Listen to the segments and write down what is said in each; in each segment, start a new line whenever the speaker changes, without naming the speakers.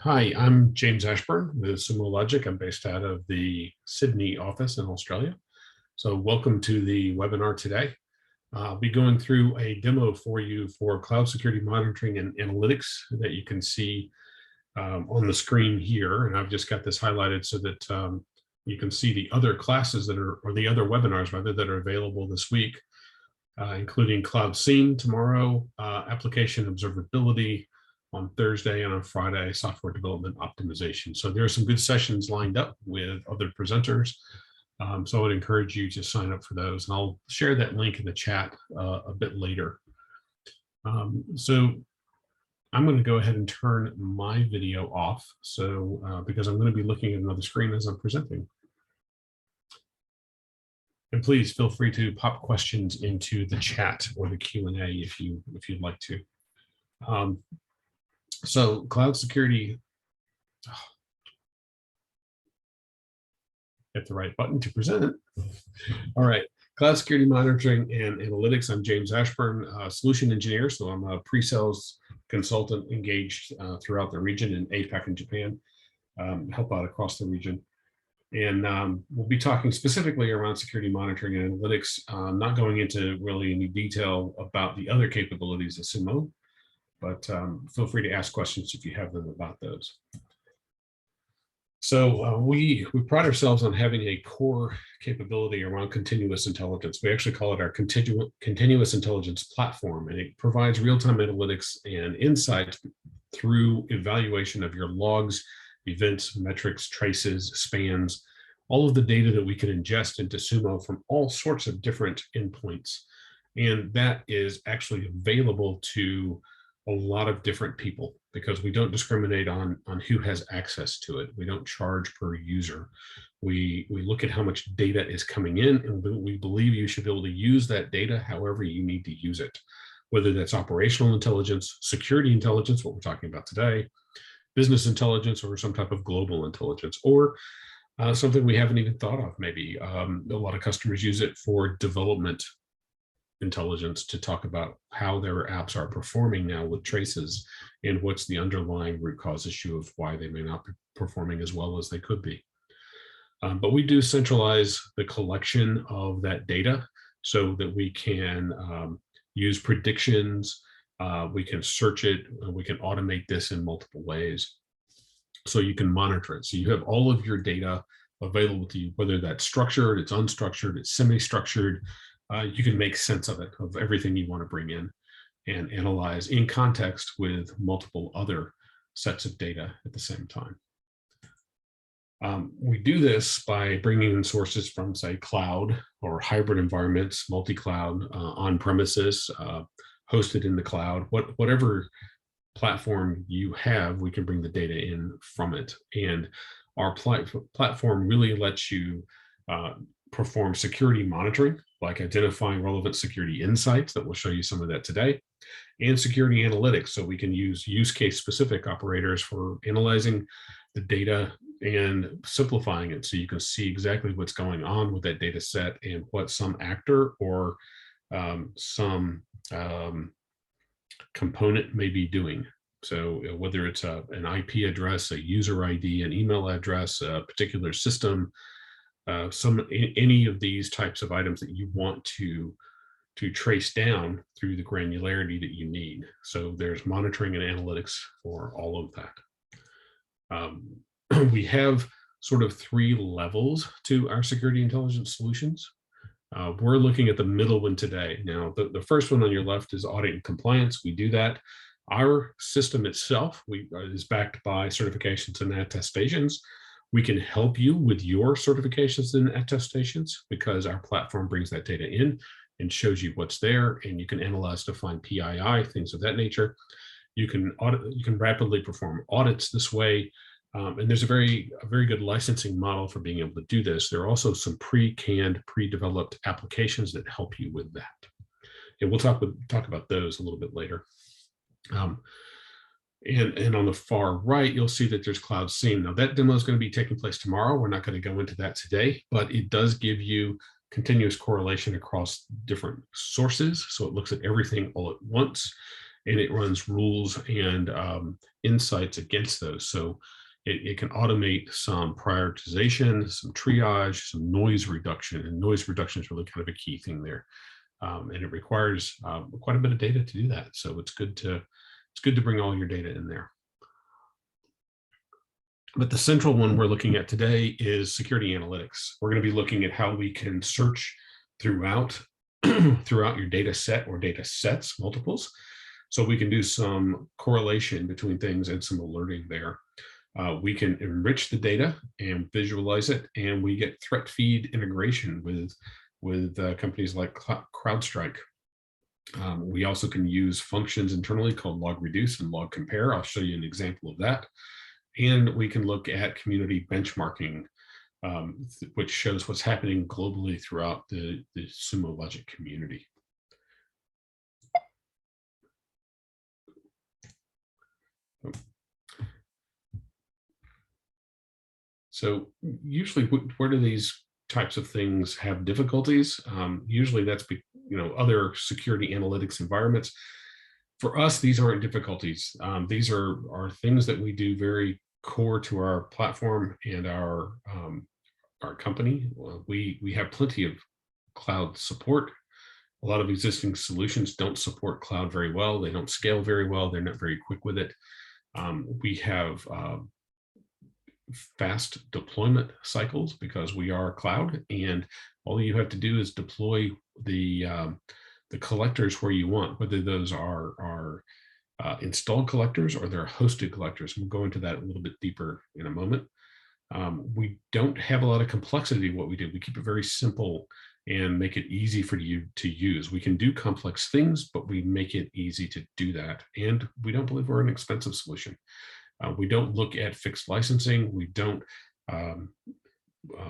Hi, I'm James Ashburn with Sumo Logic. I'm based out of the Sydney office in Australia. So welcome to the webinar today. I'll be going through a demo for you for cloud security monitoring and analytics that you can see on the screen here. And I've just got this highlighted so that you can see the other classes that are, or the other webinars rather, that are available this week, including Cloud SIEM tomorrow, application observability on Thursday, and on Friday, software development optimization. So there are some good sessions lined up with other presenters. So I would encourage you to sign up for those, and I'll share that link in the chat a bit later. So I'm going to go ahead and turn my video off, so because I'm going to be looking at another screen as I'm presenting. And please feel free to pop questions into the chat or the Q&A if you'd like to. So cloud security, hit the right button to present. All right, cloud security monitoring and analytics. I'm James Ashburn, solution engineer. So I'm a pre-sales consultant engaged throughout the region in APAC and Japan, help out across the region. And we'll be talking specifically around security monitoring and analytics, not going into really any detail about the other capabilities of Sumo, but feel free to ask questions if you have them about those. So we pride ourselves on having a core capability around continuous intelligence. We actually call it our continuous intelligence platform, and it provides real-time analytics and insights through evaluation of your logs, events, metrics, traces, spans, all of the data that we can ingest into Sumo from all sorts of different endpoints. And that is actually available to a lot of different people because we don't discriminate on who has access to it. We don't charge per user. We look at how much data is coming in, and we believe you should be able to use that data however you need to use it, whether that's operational intelligence, security intelligence, what we're talking about today, business intelligence, or some type of global intelligence, or something we haven't even thought of maybe. A lot of customers use it for development intelligence to talk about how their apps are performing now with traces and what's the underlying root cause issue of why they may not be performing as well as they could be. But we do centralize the collection of that data so that we can use predictions, we can search it, we can automate this in multiple ways so you can monitor it. So you have all of your data available to you, whether that's structured, it's unstructured, it's semi-structured. You can make sense of it, of everything you want to bring in and analyze in context with multiple other sets of data at the same time. We do this by bringing in sources from, say, cloud or hybrid environments, multi-cloud, on-premises, hosted in the cloud, whatever platform you have, we can bring the data in from it. And our platform really lets you perform security monitoring, like identifying relevant security insights, that we'll show you some of that today, and security analytics. So we can use use case specific operators for analyzing the data and simplifying it so you can see exactly what's going on with that data set and what some actor or some component may be doing. So whether it's an IP address, a user ID, an email address, a particular system, any of these types of items that you want to trace down through the granularity that you need. So there's monitoring and analytics for all of that. We have sort of 3 levels to our security intelligence solutions. We're looking at the middle one today. Now, the first one on your left is audit and compliance. We do that. Our system itself is backed by certifications and attestations. We can help you with your certifications and attestations because our platform brings that data in and shows you what's there, and you can analyze to find PII, things of that nature. You can rapidly perform audits this way, and there's a very good licensing model for being able to do this. There are also some pre-canned, pre-developed applications that help you with that, and we'll talk about those a little bit later. And on the far right, you'll see that there's Cloud SIEM. Now that demo is going to be taking place tomorrow. We're not going to go into that today, but it does give you continuous correlation across different sources. So it looks at everything all at once. and it runs rules and insights against those. So it can automate some prioritization, some triage, some noise reduction, and noise reduction is really kind of a key thing there. And it requires quite a bit of data to do that. So it's good to bring all your data in there. But the central one we're looking at today is security analytics. We're going to be looking at how we can search throughout your data set or data sets, multiples. So we can do some correlation between things and some alerting there. We can enrich the data and visualize it, and we get threat feed integration with companies like CrowdStrike. We also can use functions internally called log reduce and log compare. I'll show you an example of that. And we can look at community benchmarking, which shows what's happening globally throughout the Sumo Logic community. So usually, where do these types of things have difficulties? Usually that's, other security analytics environments. For us, these aren't difficulties. These are things that we do very core to our platform and our company. We have plenty of cloud support. A lot of existing solutions don't support cloud very well. They don't scale very well. They're not very quick with it. We have fast deployment cycles because we are cloud, and all you have to do is deploy the collectors where you want, whether those are installed collectors or they're hosted collectors. We'll go into that a little bit deeper in a moment. We don't have a lot of complexity in what we do. We keep it very simple and make it easy for you to use. We can do complex things, but we make it easy to do that. And we don't believe we're an expensive solution. We don't look at fixed licensing. We don't.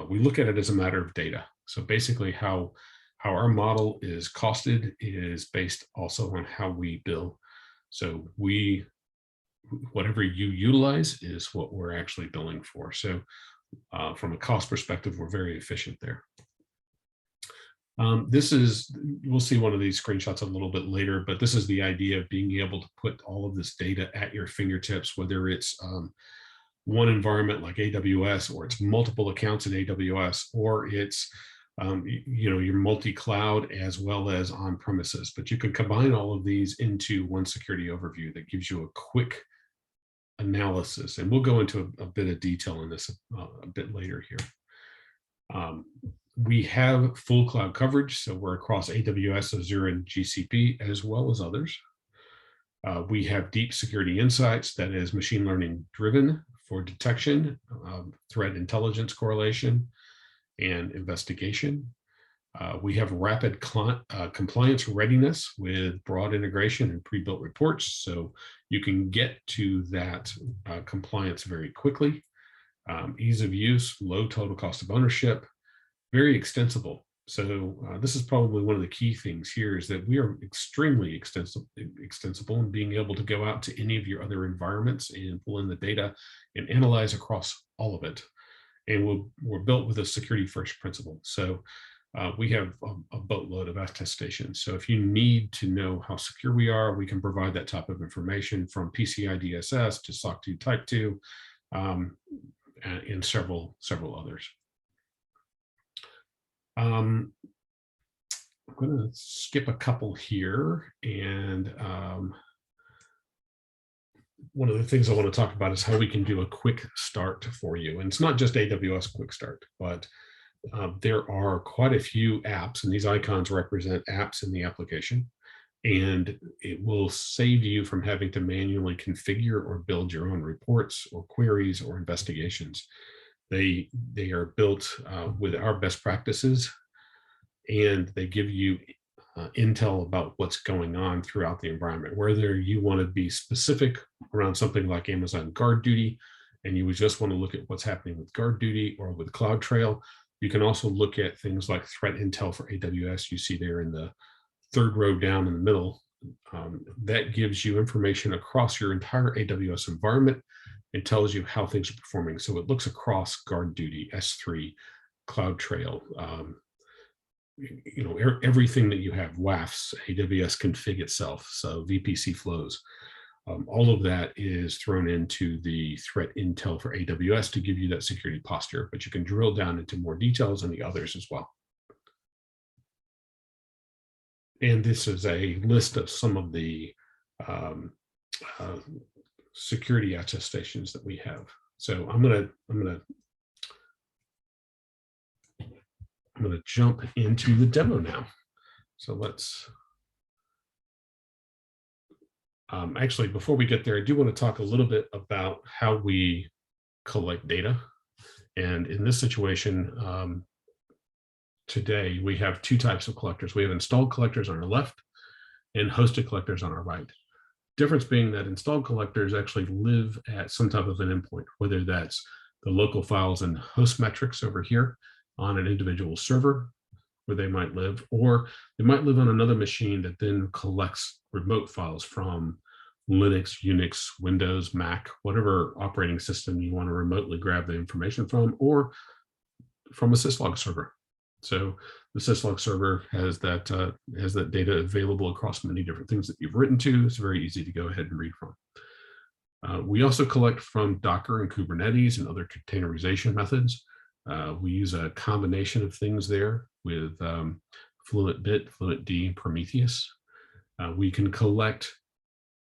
We look at it as a matter of data. So basically, how our model is costed is based also on how we bill. So whatever you utilize is what we're actually billing for. So from a cost perspective, we're very efficient there. We'll see one of these screenshots a little bit later, but this is the idea of being able to put all of this data at your fingertips, whether it's one environment like AWS, or it's multiple accounts in AWS, or it's your multi-cloud as well as on premises. But you can combine all of these into one security overview that gives you a quick analysis. And we'll go into a bit of detail in this a bit later here. We have full cloud coverage, so we're across AWS, Azure, and GCP, as well as others. We have deep security insights that is machine learning driven for detection, threat intelligence correlation, and investigation. We have rapid compliance readiness with broad integration and pre-built reports, so you can get to that compliance very quickly. Ease of use, low total cost of ownership, very extensible. So this is probably one of the key things here, is that we are extremely extensible in being able to go out to any of your other environments and pull in the data and analyze across all of it. And we're built with a security first principle. So we have a boatload of attestations. So if you need to know how secure we are, we can provide that type of information, from PCI DSS to SOC 2 Type 2, and several others. I'm going to skip a couple here, and one of the things I want to talk about is how we can do a quick start for you. And it's not just AWS quick start, but there are quite a few apps, and these icons represent apps in the application, and it will save you from having to manually configure or build your own reports or queries or investigations. They are built with our best practices, and they give you intel about what's going on throughout the environment. Whether you want to be specific around something like Amazon Guard Duty, and you would just want to look at what's happening with Guard Duty or with CloudTrail, you can also look at things like threat intel for AWS. You see there in the third row down in the middle. That gives you information across your entire AWS environment. It tells you how things are performing. So it looks across Guard Duty, S3, CloudTrail, everything that you have, WAFs, AWS config itself, so VPC flows, all of that is thrown into the threat intel for AWS to give you that security posture, but you can drill down into more details on the others as well. And this is a list of some of the security attestations that we have. So I'm gonna jump into the demo now. So let's actually, before we get there, I do want to talk a little bit about how we collect data. And in this situation, today, we have two types of collectors. We have installed collectors on our left and hosted collectors on our right. Difference being that installed collectors actually live at some type of an endpoint, whether that's the local files and host metrics over here on an individual server where they might live, or they might live on another machine that then collects remote files from Linux, Unix, Windows, Mac, whatever operating system you want to remotely grab the information from, or from a syslog server. So the syslog server has that data available across many different things that you've written to. It's very easy to go ahead and read from. We also collect from Docker and Kubernetes and other containerization methods. We use a combination of things there with FluentBit, FluentD, Prometheus. We can collect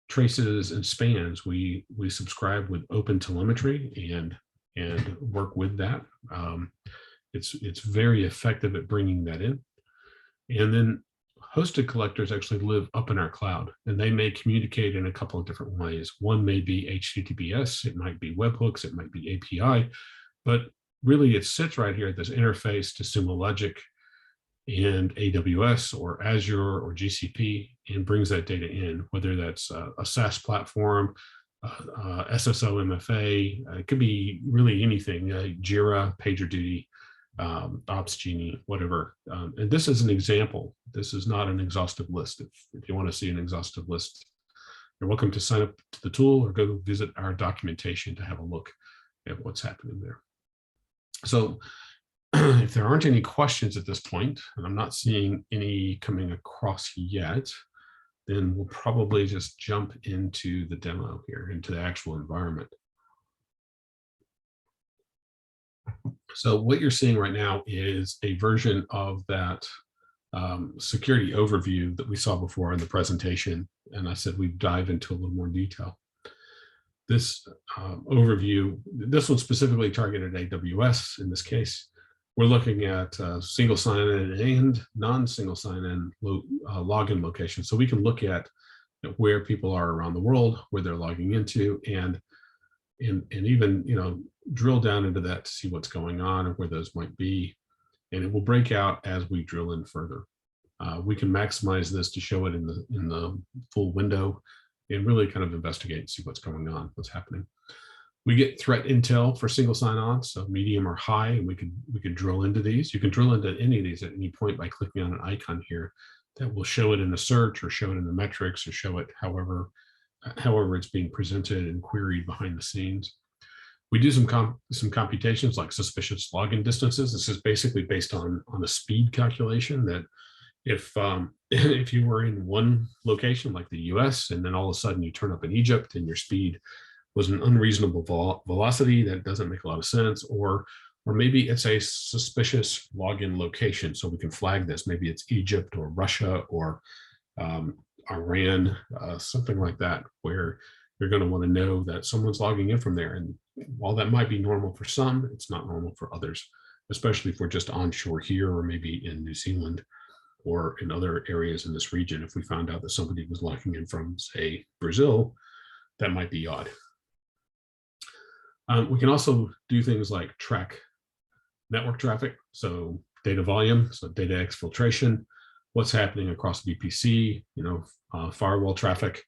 traces and spans. We subscribe with OpenTelemetry and work with that. It's very effective at bringing that in. And then hosted collectors actually live up in our cloud, and they may communicate in a couple of different ways. One may be HTTPS, it might be webhooks, it might be API, but really it sits right here at this interface to Sumo Logic and AWS or Azure or GCP and brings that data in, whether that's a SaaS platform, SSO MFA, it could be really anything, Jira, PagerDuty, Opsgenie, whatever. And this is an example. This is not an exhaustive list. If you want to see an exhaustive list, you're welcome to sign up to the tool or go visit our documentation to have a look at what's happening there. So if there aren't any questions at this point, and I'm not seeing any coming across yet, then we'll probably just jump into the demo here, into the actual environment. So what you're seeing right now is a version of that security overview that we saw before in the presentation. And I said we'd dive into a little more detail. This overview, this one specifically targeted AWS in this case. We're looking at single sign-in and non-single sign-in login locations. So we can look at where people are around the world, where they're logging into, and even drill down into that to see what's going on and where those might be. And it will break out as we drill in further. We can maximize this to show it in the full window and really kind of investigate and see what's going on, what's happening. We get threat intel for single sign-on, so medium or high, and we could drill into these. You can drill into any of these at any point by clicking on an icon here that will show it in the search or show it in the metrics or show it however it's being presented and queried behind the scenes. We do some computations like suspicious login distances. This is basically based on a speed calculation that if you were in one location like the US and then all of a sudden you turn up in Egypt and your speed was an unreasonable velocity, that doesn't make a lot of sense, or maybe it's a suspicious login location. So we can flag this. Maybe it's Egypt or Russia or Iran, something like that, where you're going to want to know that someone's logging in from there. And while that might be normal for some, it's not normal for others, especially if we're just onshore here or maybe in New Zealand or in other areas in this region. If we found out that somebody was logging in from, say, Brazil, that might be odd. We can also do things like track network traffic, so data volume, so data exfiltration, what's happening across VPC, firewall traffic,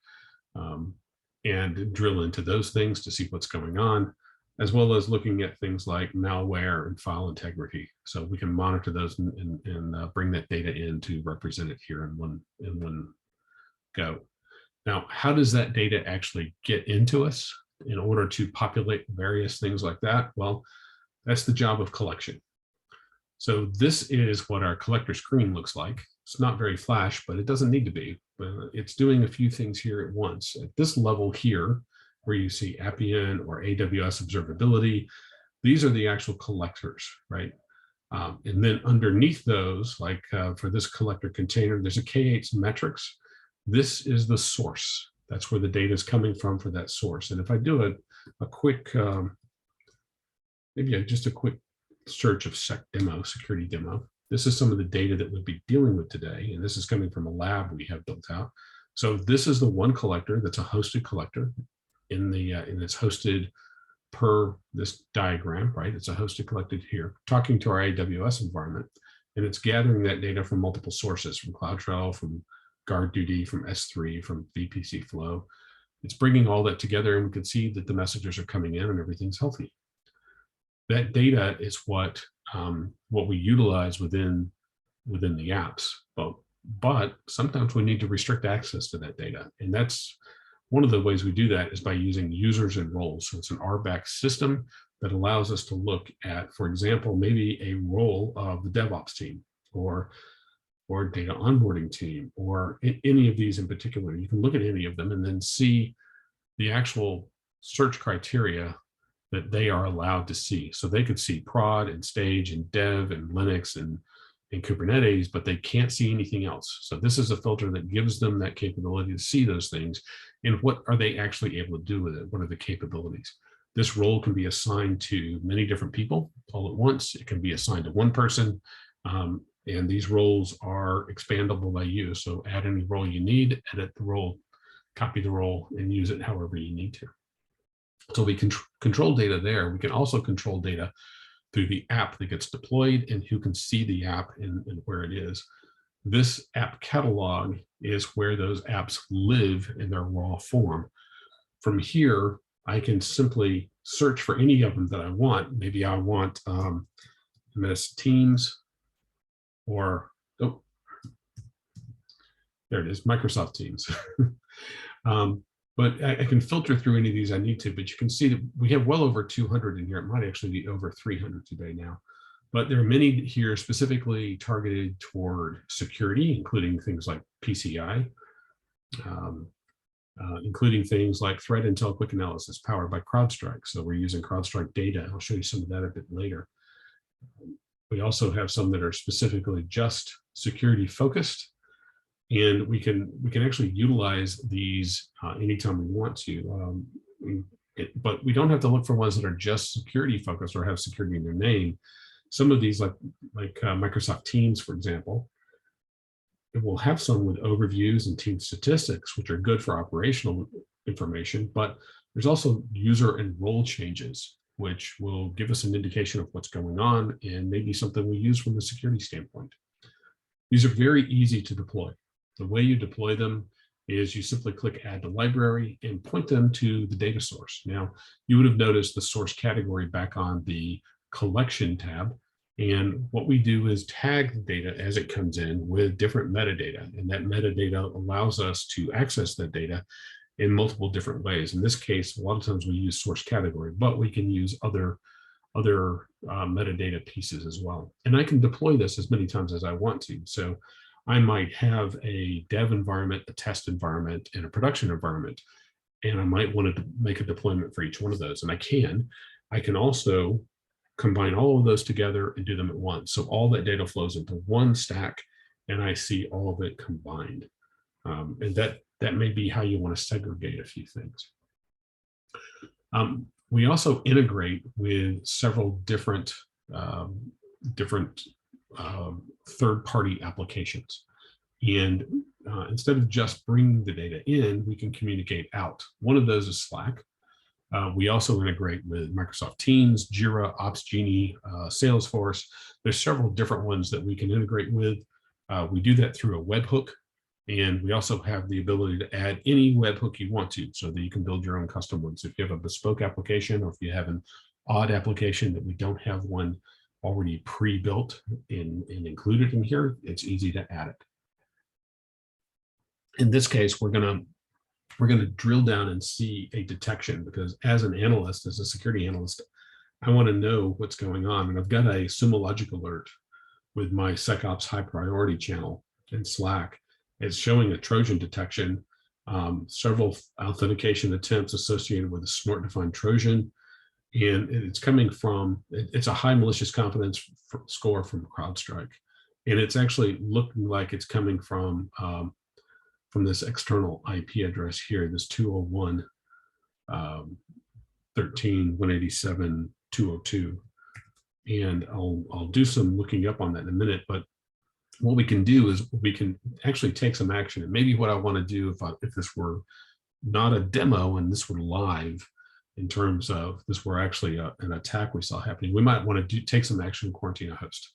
and drill into those things to see what's going on, as well as looking at things like malware and file integrity. So we can monitor those and bring that data in to represent it here in one go. Now, how does that data actually get into us in order to populate various things like that? Well, that's the job of collection. So this is what our collector screen looks like. It's not very flash, but it doesn't need to be. It's doing a few things here at once. At this level here, where you see Appian or AWS observability, these are the actual collectors, right? And then underneath those, like for this collector container, there's a K8 metrics. This is the source. That's where the data is coming from for that source. And if I do a quick, maybe just a quick search of security demo, this is some of the data that we'll be dealing with today. And this is coming from a lab we have built out. So this is the one collector that's a hosted collector and it's hosted per this diagram, right? It's a hosted collected here, talking to our AWS environment, and it's gathering that data from multiple sources, from CloudTrail, from GuardDuty, from S3, from VPC Flow. It's bringing all that together, and we can see that the messages are coming in and everything's healthy. That data is what we utilize within the apps, but sometimes we need to restrict access to that data, and that's one of the ways we do that is by using users and roles. So it's an RBAC system that allows us to look at, for example, maybe a role of the DevOps team or data onboarding team, or any of these in particular. You can look at any of them and then see the actual search criteria that they are allowed to see. So they could see prod and stage and dev and Linux and Kubernetes, but they can't see anything else. So this is a filter that gives them that capability to see those things. And what are they actually able to do with it? What are the capabilities? This role can be assigned to many different people all at once. It can be assigned to one person. And these roles are expandable by you. So add any role you need, edit the role, copy the role, and use it however you need to. So we can control data there. We can also control data through the app that gets deployed and who can see the app and where it is. This app catalog is where those apps live in their raw form. From here, I can simply search for any of them that I want. Maybe I want MS Teams, or, oh, there it is, Microsoft Teams. But I can filter through any of these I need to, but you can see that we have well over 200 in here. It might actually be over 300 today now. But there are many here specifically targeted toward security, including things like PCI, including things like threat intel quick analysis powered by CrowdStrike. So we're using CrowdStrike data. I'll show you some of that a bit later. We also have some that are specifically just security focused. And we can actually utilize these anytime we want to, but we don't have to look for ones that are just security focused or have security in their name. Some of these, like Microsoft Teams, for example, it will have some with overviews and team statistics, which are good for operational information. But there's also user and role changes, which will give us an indication of what's going on and maybe something we use from a security standpoint. These are very easy to deploy. The way you deploy them is you simply click add to library and point them to the data source. Now, you would have noticed the source category back on the collection tab. And what we do is tag the data as it comes in with different metadata. And that metadata allows us to access that data in multiple different ways. In this case, a lot of times we use source category, but we can use other metadata pieces as well. And I can deploy this as many times as I want to. So I might have a dev environment, a test environment, and a production environment, and I might want to make a deployment for each one of those. And I can also combine all of those together and do them at once. So all that data flows into one stack, and I see all of it combined. And that may be how you want to segregate a few things. We also integrate with several different third-party applications. And instead of just bringing the data in, we can communicate out. One of those is Slack. We also integrate with Microsoft Teams, Jira, Opsgenie, Salesforce. There's several different ones that we can integrate with. We do that through a webhook. And we also have the ability to add any webhook you want to, so that you can build your own custom ones. If you have a bespoke application, or if you have an odd application that we don't have one already pre-built and included in here, it's easy to add it. In this case, we're gonna drill down and see a detection, because as an analyst, as a security analyst, I want to know what's going on. And I've got a Sumo Logic alert with my SecOps high priority channel in Slack. It's showing a Trojan detection, several authentication attempts associated with a snort-defined Trojan, and it's coming from, it's a high malicious confidence score from CrowdStrike. And it's actually looking like it's coming from this external IP address here, this 201 13.187.202. And I'll do some looking up on that in a minute, but what we can do is we can actually take some action. And maybe what I want to do if this were not a demo and this were live, in terms of this were actually an attack we saw happening, we might want to take some action and quarantine a host.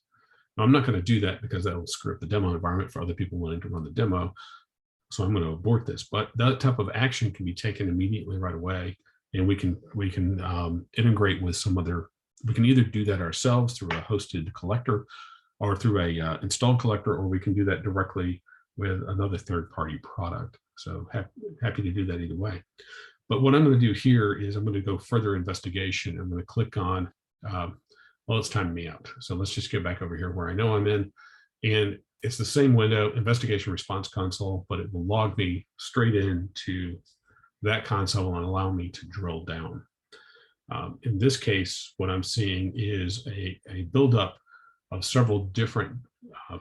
Now, I'm not going to do that because that will screw up the demo environment for other people wanting to run the demo. So I'm going to abort this, but that type of action can be taken immediately right away. And we can integrate with some other, we can either do that ourselves through a hosted collector or through a installed collector, or we can do that directly with another third-party product. So happy to do that either way. But what I'm going to do here is I'm going to go further investigation. I'm going to click on, well, it's timing me out. So let's just get back over here where I know I'm in. And it's the same window, investigation response console, but it will log me straight into that console and allow me to drill down. In this case, what I'm seeing is a buildup of several different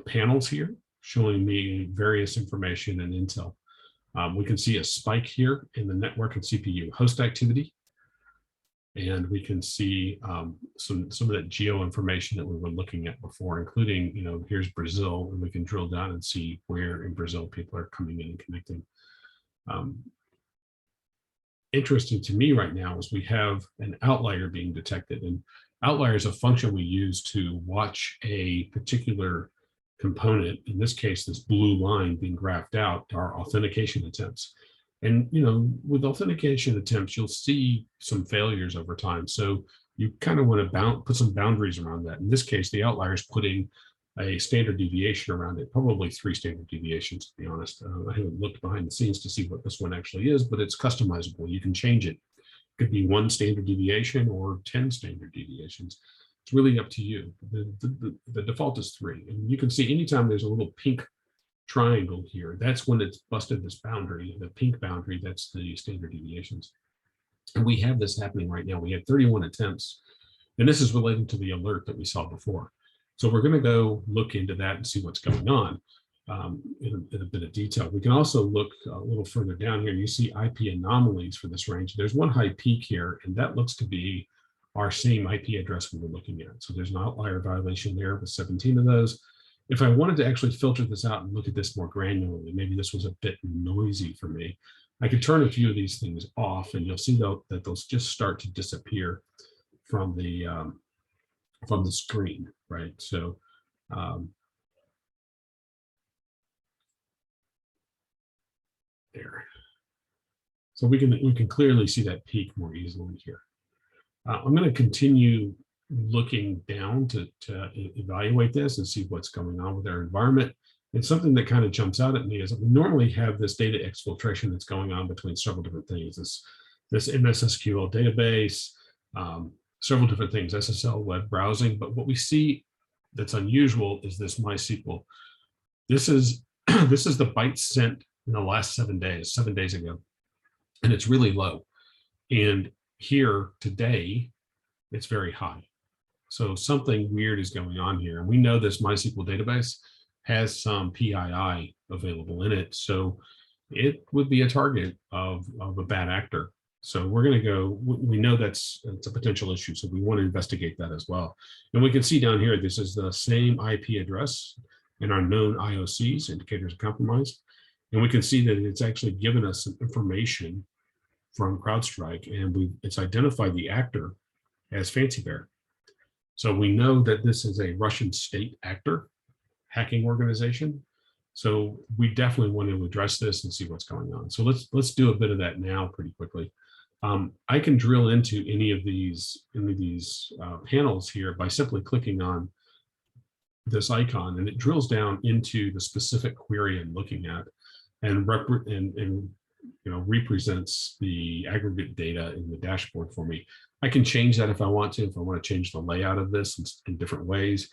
panels here, showing me various information and intel. We can see a spike here in the network and CPU host activity. And we can see some of that geo information that we were looking at before, including, here's Brazil, and we can drill down and see where in Brazil people are coming in and connecting. Interesting to me right now is we have an outlier being detected, and outlier is a function we use to watch a particular component. In this case, this blue line being graphed out are authentication attempts. And, with authentication attempts, you'll see some failures over time. So you kind of want to put some boundaries around that. In this case, the outlier is putting a standard deviation around it, probably 3 standard deviations, to be honest. I haven't looked behind the scenes to see what this one actually is, but it's customizable. You can change it. It could be 1 standard deviation or 10 standard deviations. It's really up to you. The default is 3. And you can see anytime there's a little pink triangle here, that's when it's busted this boundary, the pink boundary, that's the standard deviations. And we have this happening right now. We had 31 attempts, and this is related to the alert that we saw before. So we're going to go look into that and see what's going on in a bit of detail. We can also look a little further down here. You see IP anomalies for this range. There's one high peak here, and that looks to be our same IP address we were looking at. So there's an outlier violation there with 17 of those. If I wanted to actually filter this out and look at this more granularly, maybe this was a bit noisy for me, I could turn a few of these things off, and you'll see that those just start to disappear from the screen, right? So there. So we can clearly see that peak more easily here. I'm going to continue looking down to evaluate this and see what's going on with our environment. And something that kind of jumps out at me is that we normally have this data exfiltration that's going on between several different things. This MS SQL database, several different things, SSL web browsing. But what we see that's unusual is this MySQL. This is the bytes sent in the last 7 days ago, and it's really low. And here today, it's very high. So something weird is going on here. And we know this MySQL database has some PII available in it. So it would be a target of a bad actor. So we're going to go, we know it's a potential issue. So we want to investigate that as well. And we can see down here, this is the same IP address in our known IOCs, indicators of compromise. And we can see that it's actually given us some information from CrowdStrike, and it's identified the actor as Fancy Bear. So we know that this is a Russian state actor hacking organization. So we definitely want to address this and see what's going on. So let's do a bit of that now pretty quickly. I can drill into any of these panels here by simply clicking on this icon, and it drills down into the specific query I'm looking at, and represents the aggregate data in the dashboard for me. I can change that if I want to. If I want to change the layout of this in different ways,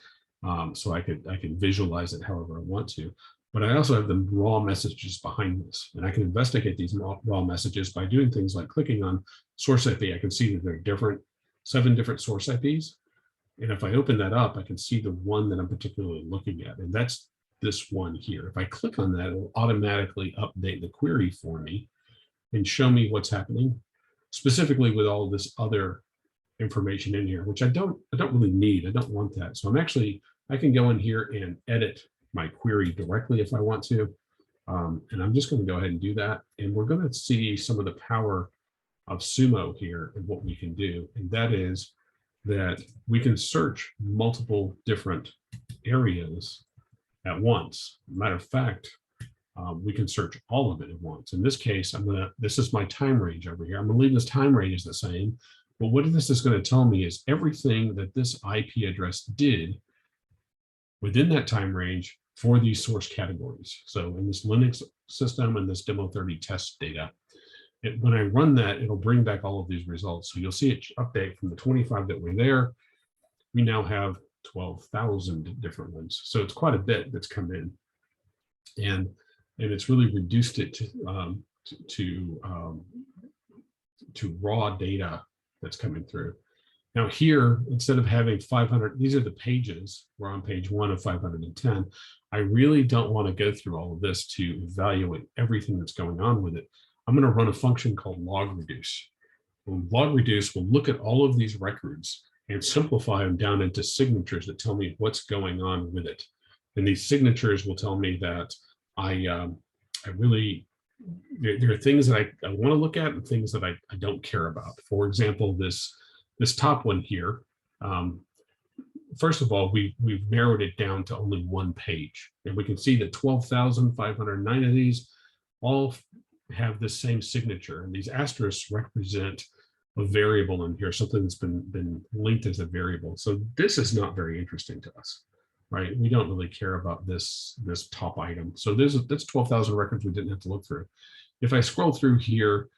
So I can visualize it however I want to. But I also have the raw messages behind this, and I can investigate these raw messages by doing things like clicking on source IP. I can see that there are 7 different source IPs. And if I open that up, I can see the one that I'm particularly looking at, and that's this one here. If I click on that, it will automatically update the query for me and show me what's happening, specifically with all this other information in here, which I don't really need. I don't want that. So I can go in here and edit my query directly if I want to. And I'm just going to go ahead and do that. And we're going to see some of the power of Sumo here and what we can do. And that is that we can search multiple different areas at once. Matter of fact, we can search all of it at once. In this case, this is my time range over here. I'm gonna leave this time range the same, but what this is gonna tell me is everything that this IP address did within that time range for these source categories. So in this Linux system and this demo 30 test data, when I run that, it'll bring back all of these results. So you'll see it update from the 25 that were there. We now have 12,000 different ones. So it's quite a bit that's come in. And it's really reduced it to raw data that's coming through. Now here, instead of having 500, these are the pages. We're on page 1 of 510. I really don't want to go through all of this to evaluate everything that's going on with it. I'm going to run a function called log reduce. Log reduce will look at all of these records and simplify them down into signatures that tell me what's going on with it. And these signatures will tell me that there are things that I want to look at and things that I don't care about. For example, this top one here, first of all, we've narrowed it down to only one page. And we can see that 12,509 of these all have the same signature. And these asterisks represent a variable in here, something that's been linked as a variable. So this is not very interesting to us, right? We don't really care about this top item. So that's 12,000 records we didn't have to look through. If I scroll through here,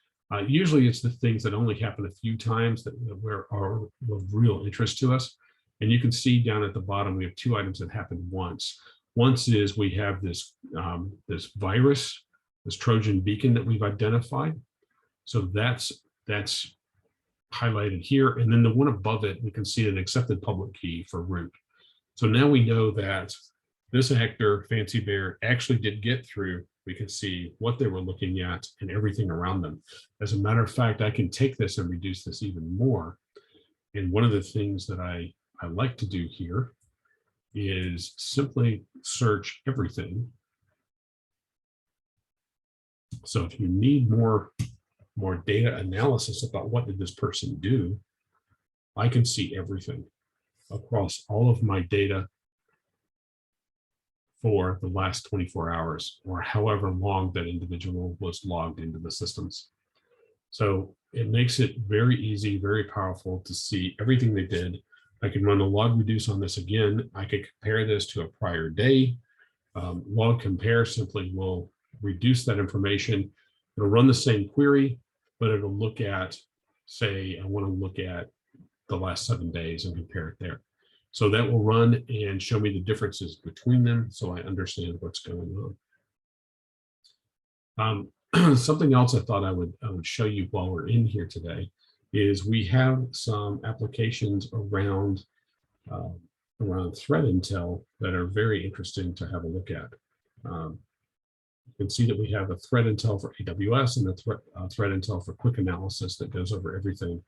usually it's the things that only happen a few times that are of real interest to us. And you can see down at the bottom, we have 2 items that happen once. Once is we have this virus, this Trojan beacon that we've identified. So that's highlighted here. And then the one above it, we can see an accepted public key for root. So now we know that this actor, Fancy Bear, actually did get through. We can see what they were looking at and everything around them. As a matter of fact, I can take this and reduce this even more. And one of the things that I like to do here is simply search everything. So if you need more data analysis about what did this person do, I can see everything across all of my data for the last 24 hours or however long that individual was logged into the systems. So it makes it very easy, very powerful to see everything they did. I can run a log reduce on this again. I could compare this to a prior day. Log compare simply will reduce that information. It'll run the same query, but it'll look at, say, I want to look at the last 7 days and compare it there. So that will run and show me the differences between them so I understand what's going on. Something else I thought I would show you while we're in here today is we have some applications around threat intel that are very interesting to have a look at. You can see that we have a threat intel for AWS and a threat intel for quick analysis that goes over everything.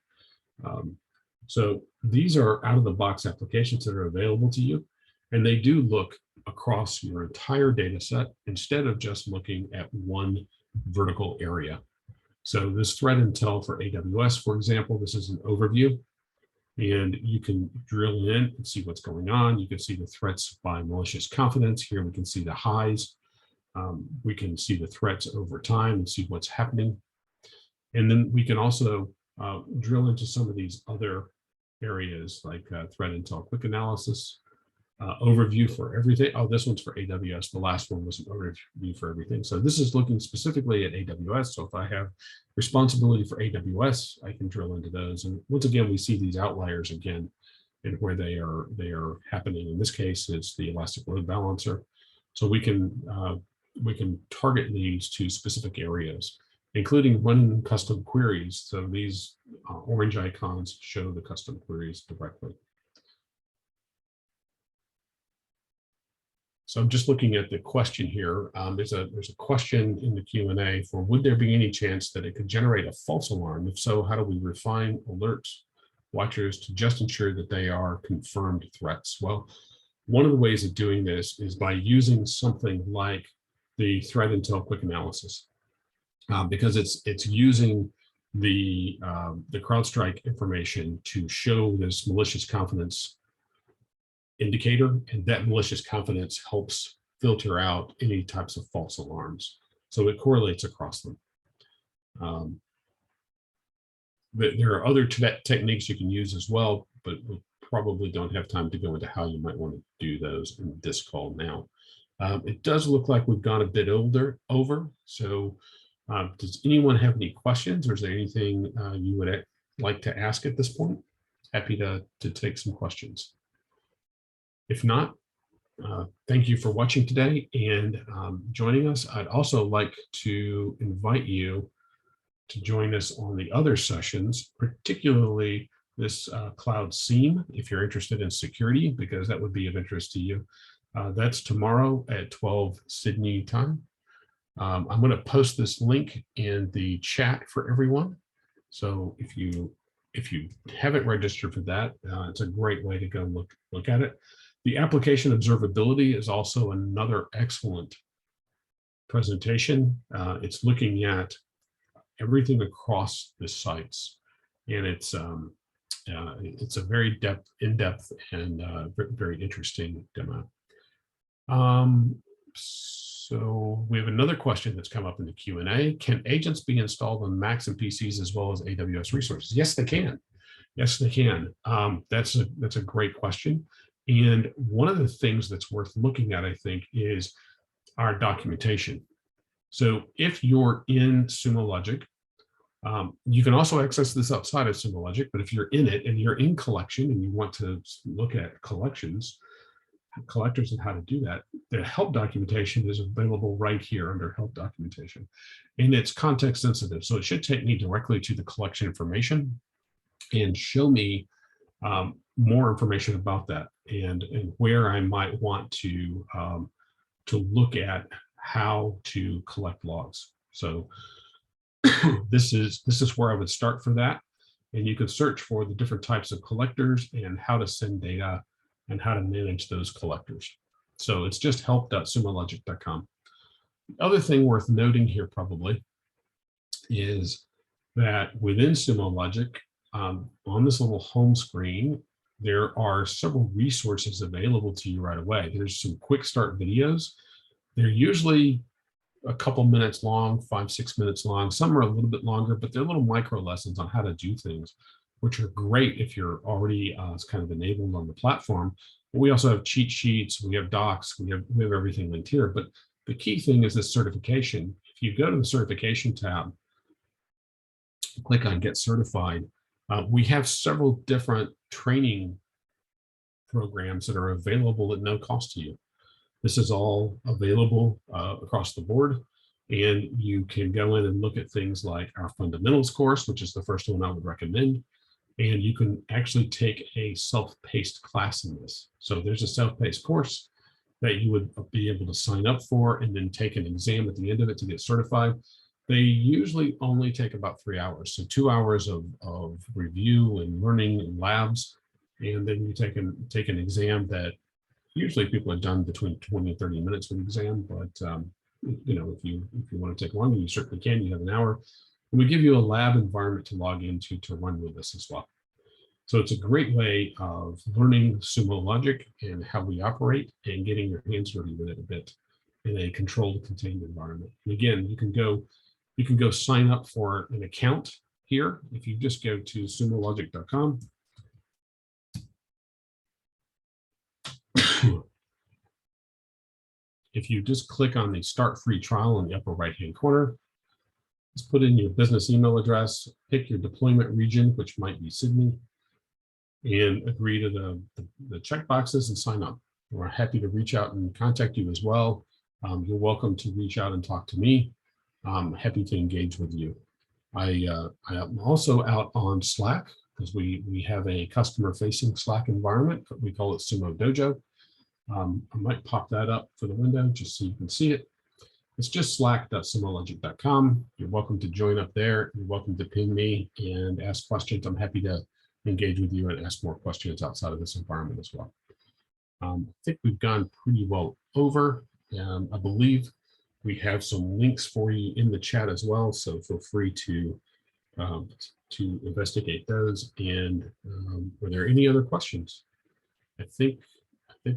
So these are out-of-the-box applications that are available to you, and they do look across your entire data set instead of just looking at one vertical area. So this threat intel for AWS, for example, this is an overview, and you can drill in and see what's going on. You can see the threats by malicious confidence. Here we can see the highs. We can see the threats over time and see what's happening. And then we can also drill into some of these other areas like threat intel quick analysis, overview for everything. Oh, this one's for AWS. The last one was an overview for everything. So this is looking specifically at AWS. So if I have responsibility for AWS, I can drill into those. And once again, we see these outliers again and where they are happening. In this case, it's the elastic load balancer. So we can target these to specific areas, including running custom queries. So these orange icons show the custom queries directly. So I'm just looking at the question here. There's a question in the Q&A for, would there be any chance that it could generate a false alarm? If so, how do we refine alerts watchers to just ensure that they are confirmed threats? Well, one of the ways of doing this is by using something like the threat intel quick analysis, because it's using the CrowdStrike information to show this malicious confidence indicator, and that malicious confidence helps filter out any types of false alarms. So it correlates across them. There are other techniques you can use as well, but we probably don't have time to go into how you might want to do those in this call now. It does look like we've gone a bit over. So does anyone have any questions, or is there anything you would like to ask at this point? Happy to take some questions. If not, thank you for watching today and joining us. I'd also like to invite you to join us on the other sessions, particularly this cloud SIEM, if you're interested in security, because that would be of interest to you. That's tomorrow at 12 Sydney time. I'm going to post this link in the chat for everyone. So if you haven't registered for that, it's a great way to go look at it. The application observability is also another excellent presentation. It's looking at everything across the sites, and it's a very in-depth and very interesting demo. So we have another question that's come up in the Q&A. Can agents be installed on Macs and PCs as well as AWS resources? Yes, they can. Yes, they can. That's a great question. And one of the things that's worth looking at, I think, is our documentation. So if you're in Sumo Logic, you can also access this outside of Sumo Logic, but if you're in it and you're in collection and you want to look at collectors and how to do that, the help documentation is available right here under help documentation. And it's context sensitive. So it should take me directly to the collection information and show me more information about that and where I might want to look at how to collect logs. So this is where I would start for that. And you can search for the different types of collectors and how to send data and how to manage those collectors. So it's just help.sumologic.com. The other thing worth noting here probably is that within Sumo Logic, on this little home screen, there are several resources available to you right away. There's some quick start videos. They're usually a couple minutes long, 5-6 minutes long. Some are a little bit longer, but they're little micro lessons on how to do things, which are great if you're already kind of enabled on the platform. But we also have cheat sheets, we have docs, we have everything linked here. But the key thing is this certification. If you go to the certification tab, click on Get Certified, we have several different training programs that are available at no cost to you. This is all available across the board, and you can go in and look at things like our fundamentals course, which is the first one I would recommend, and you can actually take a self-paced class in this. So there's a self-paced course that you would be able to sign up for and then take an exam at the end of it to get certified. They usually only take about 3 hours. So 2 hours of review and learning and labs, and then you take an exam that usually people have done between 20 and 30 minutes for the exam, but you know, if you want to take longer, you certainly can. You have an hour. And we give you a lab environment to log into to run with this as well. So it's a great way of learning Sumo Logic and how we operate and getting your hands dirty with it a bit in a controlled, contained environment. And again, you can go sign up for an account here. If you just go to sumologic.com. If you just click on the Start Free Trial in the upper right-hand corner, just put in your business email address, pick your deployment region, which might be Sydney, and agree to the check boxes and sign up. We're happy to reach out and contact you as well. You're welcome to reach out and talk to me. I'm happy to engage with you. I am also out on Slack because we have a customer-facing Slack environment. We call it Sumo Dojo. I might pop that up for the window just so you can see it. It's just slack.sumologic.com. You're welcome to join up there. You're welcome to ping me and ask questions. I'm happy to engage with you and ask more questions outside of this environment as well. I think we've gone pretty well over. I believe we have some links for you in the chat as well, so feel free to investigate those. And were there any other questions? I think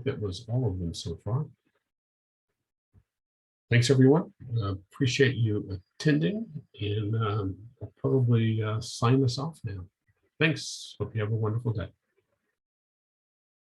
that was all of them so far. Thanks, everyone. Appreciate you attending, and I'll probably sign this off now. Thanks. Hope you have a wonderful day.